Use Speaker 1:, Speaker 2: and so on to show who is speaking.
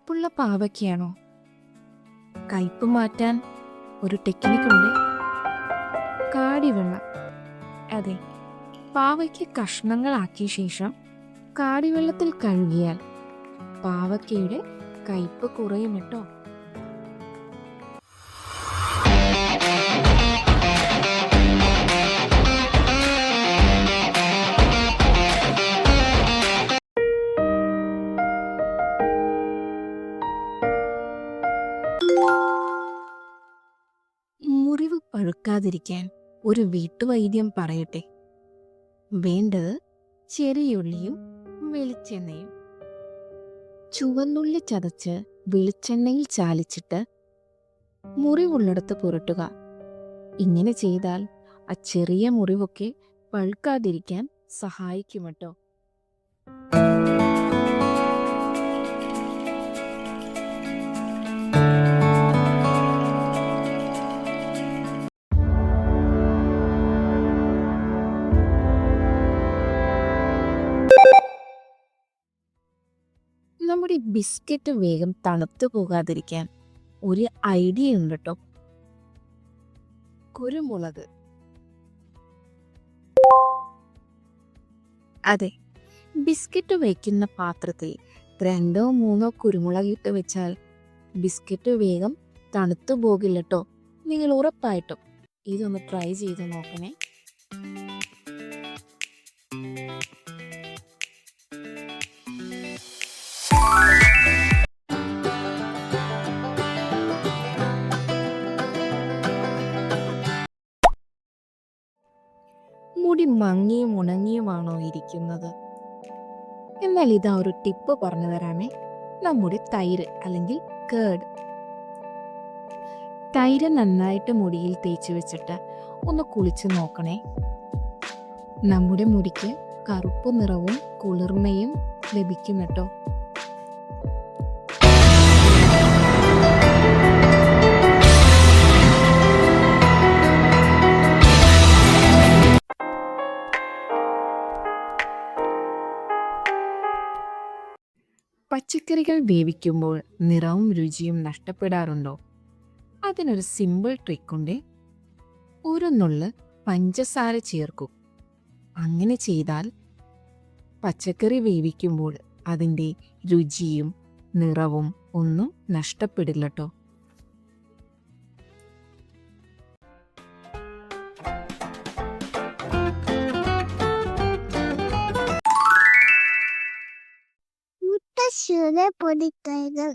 Speaker 1: കയ്പുള്ള പാവയ്ക്കാണോ? കയ്പ് മാറ്റാൻ ഒരു ടെക്നിക്കുണ്ട്. കാടിവെള്ളം. അതെ, പാവയ്ക്ക് കഷ്ണങ്ങളാക്കിയ ശേഷം കാടിവെള്ളത്തിൽ കഴുകിയാൽ പാവയ്ക്കയുടെ കയ്പ് കുറയും കേട്ടോ. മുറിവ് പഴുക്കാതിരിക്കാൻ ഒരു വീട്ടുവൈദ്യം പറയട്ടെ. വേണ്ടത് ചെറിയുള്ളിയും വെളിച്ചെണ്ണയും. ചുവന്നുള്ളി ചതച്ച് വെളിച്ചെണ്ണയിൽ ചാലിച്ചിട്ട് മുറിവുള്ളിടത്ത് പുരട്ടുക. ഇങ്ങനെ ചെയ്താൽ ആ ചെറിയ മുറിവൊക്കെ പഴുക്കാതിരിക്കാൻ സഹായിക്കും കേട്ടോ. നമ്മുടെ ബിസ്ക്കറ്റ് വേഗം തണുത്തു പോകാതിരിക്കാൻ ഒരു ഐഡിയ ഉണ്ട് കേട്ടോ. കുരുമുളക്. അതെ, ബിസ്ക്കറ്റ് വയ്ക്കുന്ന പാത്രത്തിൽ 2-3 കുരുമുളക് ഇട്ട് വെച്ചാൽ ബിസ്ക്കറ്റ് വേഗം തണുത്തു പോകില്ല കേട്ടോ. നിങ്ങൾ ഉറപ്പായിട്ടും ഇതൊന്ന് ട്രൈ ചെയ്ത് നോക്കണേ. മുടി മങ്ങിയും ഉണങ്ങിയുമാണോ ഇരിക്കുന്നത്? എന്നാൽ ഇതാ ഒരു ടിപ്പ് പറഞ്ഞു തരാമേ. നമ്മുടെ തൈര് അല്ലെങ്കിൽ കേട്. തൈര് നന്നായിട്ട് മുടിയിൽ തേച്ച് വെച്ചിട്ട് ഒന്ന് കുളിച്ച് നോക്കണേ. നമ്മുടെ മുടിക്ക് കറുപ്പ് നിറവും കുളിർമയും ലഭിക്കും കേട്ടോ. പച്ചക്കറികൾ വേവിക്കുമ്പോൾ നിറവും രുചിയും നഷ്ടപ്പെടാറുണ്ടോ? അതിനൊരു സിമ്പിൾ ട്രിക്കുണ്ട്. ഒരു നുള്ള് പഞ്ചസാര ചേർക്കൂ. അങ്ങനെ ചെയ്താൽ പച്ചക്കറി വേവിക്കുമ്പോൾ അതിൻ്റെ രുചിയും നിറവും ഒന്നും നഷ്ടപ്പെടില്ല കേട്ടോ.
Speaker 2: മുട്ടശ്ശൂര പൊടിക്കൈകൾ.